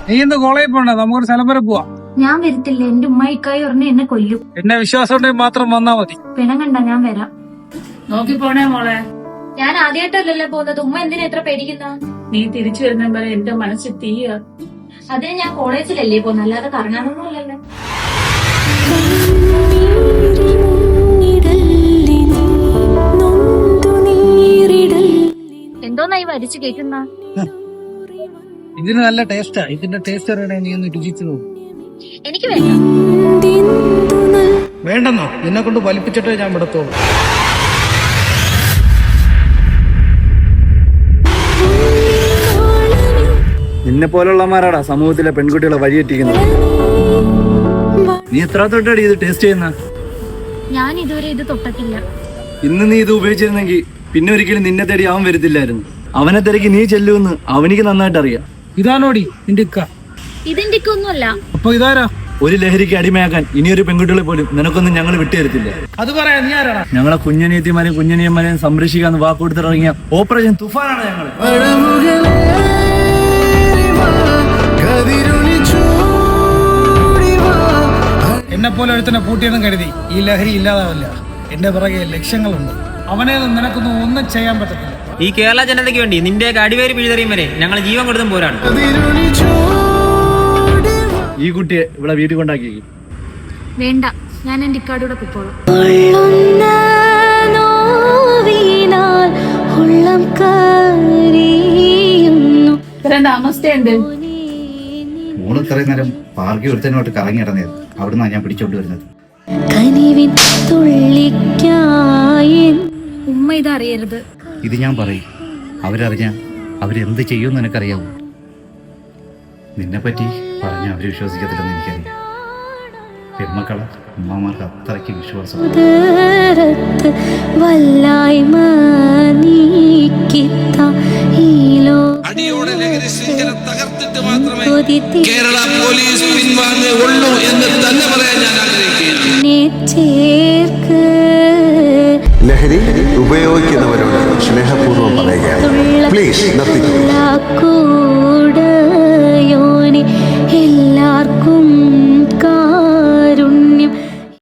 നീ ഇന്ന് കോളേജിൽ പോണ്ട, നമുക്കൊരു സ്ഥലം വരെ പോവാം. ഞാൻ വരത്തില്ല, എന്റെ ഉമ്മ ഇക്കായി ഉടനെ എന്നെ കൊല്ലും. എന്നെ വിശ്വാസം ഉണ്ടെങ്കിൽ മാത്രം വന്നാ മതി. പിണം കണ്ട ഞാൻ വരാം. നോക്കി പോണേ മോളെ. ഞാൻ ആദ്യമായിട്ടല്ലല്ലോ പോകുന്നത്, ഉമ്മ എന്തിനാ എത്ര പേടിക്കുന്ന? നീ തിരിച്ചു വരുന്ന വരെ എന്റെ മനസ്സിൽ തീയ. അതിന് ഞാൻ കോളേജിലല്ലേ പോകുന്നത്, അല്ലാതെ കറങ്ങാനൊന്നും അല്ലല്ലോ. എന്തോന്നായി വരിച്ചു കേൾക്കുന്ന? ഇതിന് നല്ല ടേസ്റ്റാ. ഇതിന്റെ ടേസ്റ്റ് അറിയണേ നീ ഒന്ന് രുചിച്ചു നോക്കും. എനിക്ക് വേണ്ട. വേണ്ടെന്നോ? നിന്നെ കൊണ്ട് വലിപ്പിച്ചിട്ടേ ഞാൻ വിടത്തോളൂ. നിന്നെ പോലുള്ളമാരാടാ സമൂഹത്തിലെ പെൺകുട്ടികളെ വഴിയെറ്റിക്കുന്നത്. നീ എത്ര തൊട്ടടി ഇത് ടേസ്റ്റ് ചെയ്യുന്ന? ഞാൻ ഇതുവരെ ഇത് തൊട്ടിട്ടില്ല. ഇന്ന് നീ ഇത് ഉപയോഗിച്ചിരുന്നെങ്കിൽ പിന്നെ ഒരിക്കലും നിന്നെ തേടി അവൻ വരത്തില്ലായിരുന്നു. അവനെ തിരക്കി നീ ചെല്ലുമെന്ന് അവനിക്ക് നന്നായിട്ട് അറിയാം. ഇതാണോടി നിന്റെ ഇക്ക? ഇതിന്റെ ഒന്നുമല്ല. അപ്പൊ ഇതാരാ? ഒരു ലഹരിക്ക് അടിമയാക്കാൻ ഇനിയൊരു പെൺകുട്ടികളെ പോലും നിനക്കൊന്നും ഞങ്ങൾ വിട്ടുതരത്തില്ല. അത് പറയാ നീ ആരാടാ? ഞങ്ങളെ കുഞ്ഞനിയത്തിമാരെയും കുഞ്ഞനിയന്മാരെയും സംരക്ഷിക്കാന്ന് വാക്കുകൊടുത്തിറങ്ങിയ ഓപ്പറേഷൻ തുഫാനാണ് ഞങ്ങൾ. എന്നെ പോലെ ഒരുത്തനെ പൂട്ടിയെന്നും കരുതി ഈ ലഹരി ഇല്ലാതാവില്ല. എന്റെ പിറകെ ലക്ഷ്യങ്ങളുണ്ട്. അവനെ നിനക്കൊന്നും ഒന്നും ചെയ്യാൻ പറ്റത്തില്ല. ഈ കേരള ജനതയ്ക്ക് വേണ്ടി നിന്റെ അടിവേര് പിഴുതെറിയും വരെ ഞങ്ങൾ ജീവൻ കൊടുത്തും പോരാണ്. ഈ കുട്ടിയെ ഇവിടെ വീട്ടിൽ കൊണ്ടാക്കി. വേണ്ട, ഞാൻ എന്റെ ഇക്കാടൂടെ പൊക്കോളാം. താമസമുണ്ട്. മൂന്ന് ഇത്രയും നേരം പാർക്കി ഒരുത്തനോട്ട് കറങ്ങി ഇടന്നത്. അവിടുന്ന് ഞാൻ പിടിച്ചോണ്ട് വരുന്നത്. ഉമ്മ ഇതറിയരുത്. ഇത് ഞാൻ പറയും. അവരറിഞ്ഞ അവരെന്ത് ചെയ്യുമെന്ന് എനിക്കറിയാവൂ. നിന്നെ പറ്റി പറഞ്ഞ അവര് വിശ്വസിക്കത്തില്ലെന്ന് എനിക്കറിയാം. പെൺമക്കളെ ഉമ്മമാർക്ക് അത്രയ്ക്ക് വിശ്വാസം. അടിയോടെ ലഹരി ശൃംഖല തകർത്തിട്ട് മാത്രമേ കേരള പോലീസ് പിൻവാങ്ങുകയുള്ളൂ എന്ന് തന്നെ പറയാൻ ഞാൻ ആഗ്രഹിക്കുന്നു. ലഹരി ഉപയോഗിക്കുന്നവരോട് സ്നേഹപൂർവ്വം പറയുകയാണ്, പ്ലീസ് നിർത്തിക്കൂ.